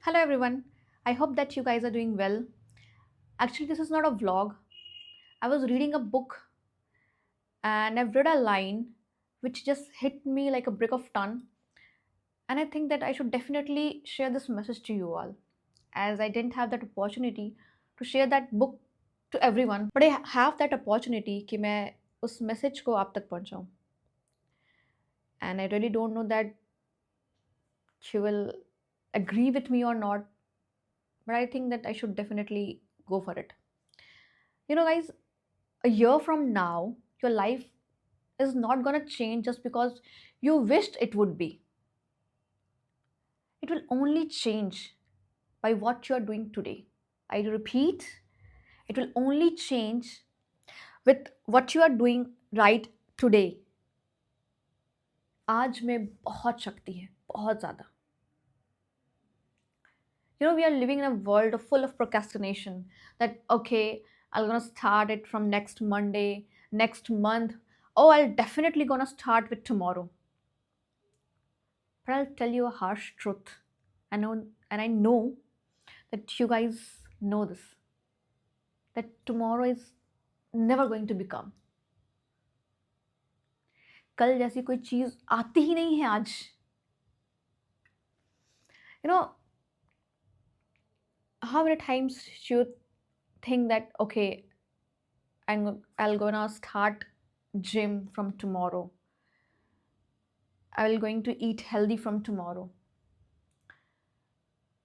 Hello everyone. I hope that you guys are doing well. Actually, this is not a vlog. I was reading a book and I've read a line which just hit me like a brick of ton. And I think that I should definitely share this message to you all, as I didn't have that opportunity to share that book to everyone. But I have that opportunity कि मैं उस message को आप तक पहुंचाऊं. And I really don't know that she will agree with me or not. But I think that I should definitely go for it. Guys, a year from now, your life is not going to change just because you wished it would be. It will only change by what you are doing today. I repeat, it will only change with what you are doing right today. आज में बहुत शक्ति है, बहुत ज़्यादा. We are living in a world full of procrastination. That okay, I'm gonna start it from next Monday, next month. Oh, I'll definitely gonna start with tomorrow. But I'll tell you a harsh truth. I know that you guys know this. That tomorrow is never going to become. कल जैसी कोई चीज आती ही नहीं है आज. You know how many times you think that okay, I'll gonna start gym from tomorrow. I'll going to eat healthy from tomorrow.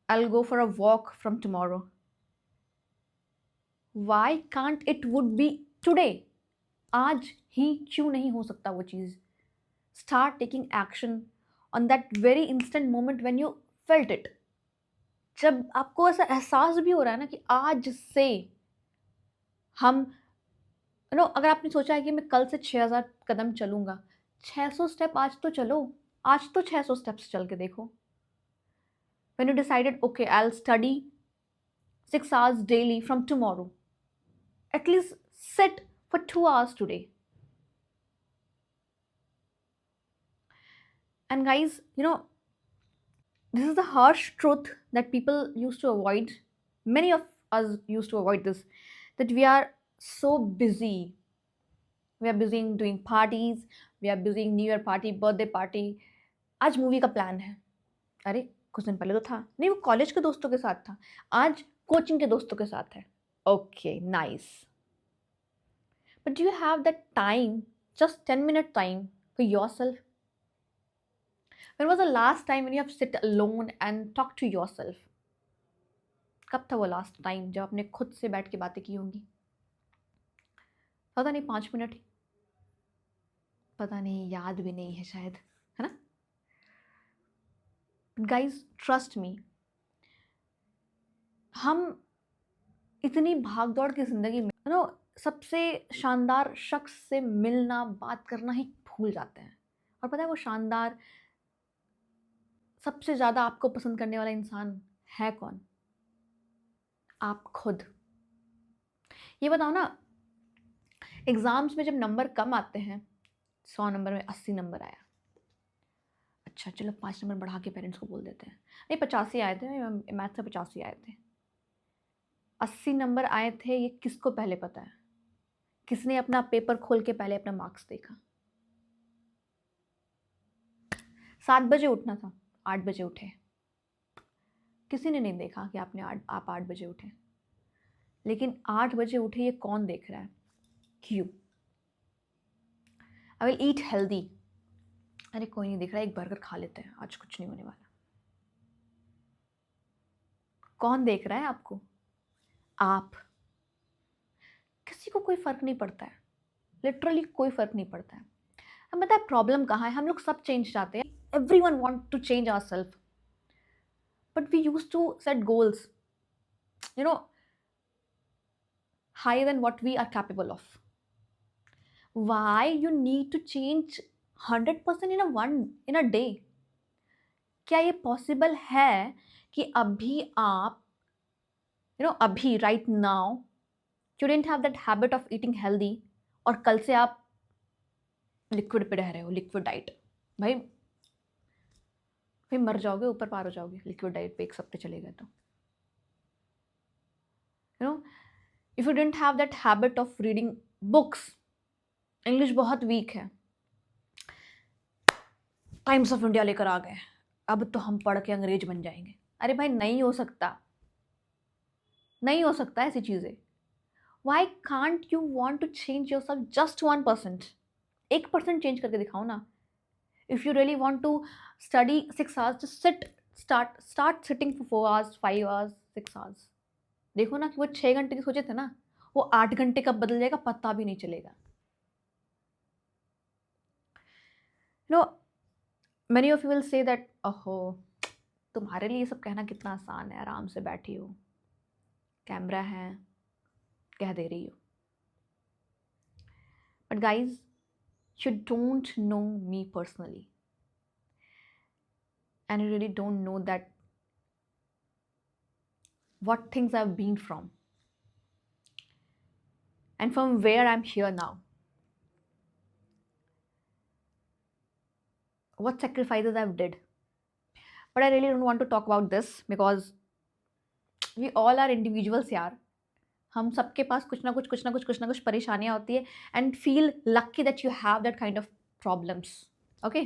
I'll go for a walk from tomorrow. Why can't it would be today? आज ही क्यों नहीं हो सकता वो चीज? Start taking action on that very instant moment when you felt it. जब आपको ऐसा एहसास भी हो रहा है ना कि आज से हम अगर आपने सोचा है कि मैं कल से 6000 कदम चलूंगा, 600 स्टेप आज तो चलो. आज तो 600 स्टेप्स चल के देखो. When you decided, okay, I'll study 6 hours daily from tomorrow, at least sit for 2 hours today. And guys, this is the harsh truth that people used to avoid. Many of us used to avoid this, that we are so busy. We are busy in doing parties, we are busy in New Year party, birthday party. आज movie का plan है. अरे कुछ दिन पहले तो था नहीं, वो कॉलेज के दोस्तों के साथ था. आज कोचिंग के दोस्तों के साथ है. Okay, nice. But do you have that time, just 10-minute time for yourself? When was the last time when you have sit alone and talk to yourself? कब था वो लास्ट टाइम जब आपने खुद से बैठ के बातें की होंगी? पता नहीं, 5 मिनट ही, पता नहीं, याद भी नहीं है शायद, है ना? गाइज ट्रस्ट मी, हम इतनी भाग दौड़ की जिंदगी में सबसे शानदार शख्स से मिलना, बात करना ही भूल जाते हैं. और पता है वो शानदार, सबसे ज्यादा आपको पसंद करने वाला इंसान है कौन? आप खुद. ये बताओ ना, एग्जाम्स में जब नंबर कम आते हैं, 100 नंबर में 80 नंबर आया, अच्छा चलो 5 नंबर बढ़ा के पेरेंट्स को बोल देते हैं. नहीं, 85 आए थे, मैथ से 85 आए थे. 80 नंबर आए थे, ये किसको पहले पता है? किसने अपना पेपर खोल के पहले अपना मार्क्स देखा? 7 बजे उठना था, 8 बजे उठे. किसी ने नहीं देखा कि आप 8 बजे उठे. लेकिन 8 बजे उठे ये कौन देख रहा है? क्यों? I will eat healthy. अरे कोई नहीं देख रहा, एक बर्गर खा लेते हैं, आज कुछ नहीं होने वाला. कौन देख रहा है आपको? आप. किसी को कोई फर्क नहीं पड़ता है, लिटरली कोई फर्क नहीं पड़ता है. अब पता है प्रॉब्लम कहाँ है? हम लोग सब चेंज चाहते हैं. Everyone want to change ourself, but we used to set goals higher than what we are capable of. Why you need to change 100% in a day? क्या ये पॉसिबल है कि अभी आप अभी right now you didn't have that habit of eating healthy, और कल से आप लिक्विड पे रह रहे हो, लिक्विड डाइट? भाई भाई मर जाओगे, ऊपर पार हो जाओगे लिक्विड डाइट पे एक सप्ते चले गए तो। You know, if you didn't have that habit of reading books, English बहुत वीक है, टाइम्स ऑफ इंडिया लेकर आ गए, अब तो हम पढ़ के अंग्रेज बन जाएंगे। अरे भाई नहीं हो सकता, नहीं हो सकता ऐसी चीज़ें। Why can't you want to change your self just 1%? 1% change करके दिखाओ ना। If you really want to study 6 hours, just start sitting for 4 hours, 5 hours, 6 hours. देखो ना कि वो 6 घंटे की सोचे थे ना, वो 8 घंटे कब बदल जाएगा पता भी नहीं चलेगा। No, many of you will say that ओहो, तुम्हारे लिए ये सब कहना कितना आसान है, आराम से बैठी हो, कैमरा है, कह दे रही हो। But guys, you don't know me personally, and you really don't know that what things I've been from and from where I'm here now, what sacrifices I've did. But I really don't want to talk about this because we all are individuals यार। हम सबके पास कुछ ना कुछ परेशानियाँ होती है, and feel lucky that you have that kind of problems. Okay?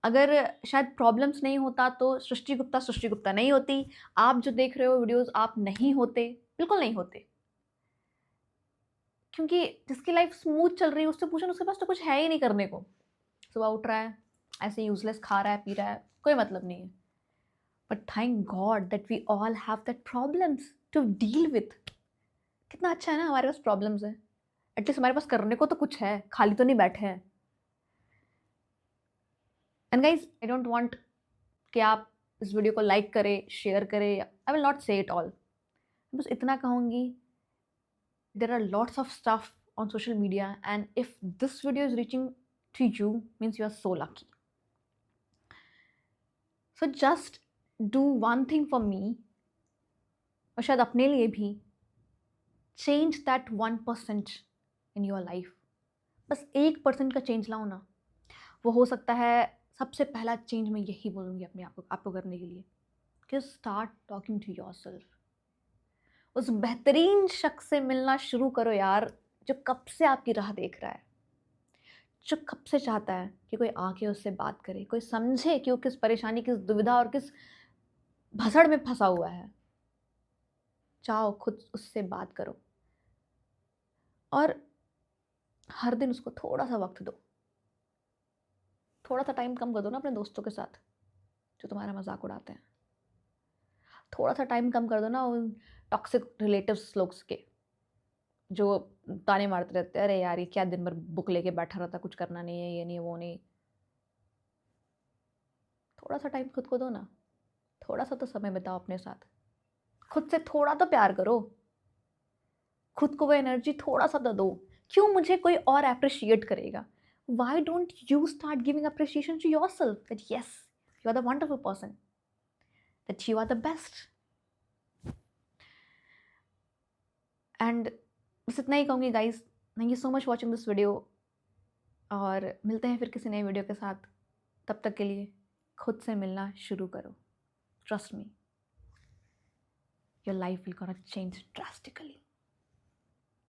अगर शायद प्रॉब्लम्स नहीं होता तो सृष्टि गुप्ता नहीं होती, आप जो देख रहे हो वीडियोस आप नहीं होते, बिल्कुल नहीं होते। क्योंकि जिसकी लाइफ स्मूथ चल रही है उससे पूछो, उसके पास तो कुछ है ही नहीं करने को। सुबह उठ रहा है ऐसे यूजलेस, खा रहा है, पी रहा है, कोई मतलब नहीं है। But thank god that we all have that problems to deal with. कितना अच्छा है ना हमारे पास प्रॉब्लम्स है, एटलीस्ट हमारे पास करने को तो कुछ है, खाली तो नहीं बैठे हैं। And guys, I don't want कि आप इस वीडियो को लाइक करें, शेयर करें, आई विल नॉट से इट ऑल। बस इतना कहूँगी, there are lots of stuff on social media, and if this video is reaching to you means you are so lucky. So just do one thing for me, और शायद अपने लिए भी, change that 1% in your life. बस 1% का change लाओ ना। वो हो सकता है सबसे पहला चेंज मैं यही बोलूँगी अपने आपको करने के लिए कि स्टार्ट टॉकिंग टू योरसेल्फ। उस बेहतरीन शख्स से मिलना शुरू करो यार, जो कब से आपकी राह देख रहा है, जो कब से चाहता है कि कोई आके उससे बात करे, कोई समझे कि वो किस परेशानी, किस दुविधा और किस भसड़ में फंसा हुआ है। चाहो खुद उससे बात करो और हर दिन उसको थोड़ा सा वक्त दो। थोड़ा सा टाइम कम कर दो ना अपने दोस्तों के साथ जो तुम्हारा मजाक उड़ाते हैं। थोड़ा सा टाइम कम कर दो ना उन टॉक्सिक रिलेटिव्स लोग के जो ताने मारते रहते हैं, अरे यार ये क्या दिन भर बुक लेके बैठा रहता, कुछ करना नहीं है, ये नहीं है, वो नहीं। थोड़ा सा टाइम खुद को दो ना, थोड़ा सा तो समय बिताओ अपने साथ, खुद से थोड़ा तो प्यार करो, खुद को वो एनर्जी थोड़ा सा तो दो। क्यों मुझे कोई और अप्रिशिएट करेगा? Why don't you start giving appreciation to yourself that yes, you are the wonderful person, that you are the best. And बस इतना ही कहूँगी guys, thank you so much watching this video, और मिलते हैं फिर किसी नए वीडियो के साथ। तब तक के लिए खुद से मिलना शुरू करो। Trust me, your life will gonna change drastically.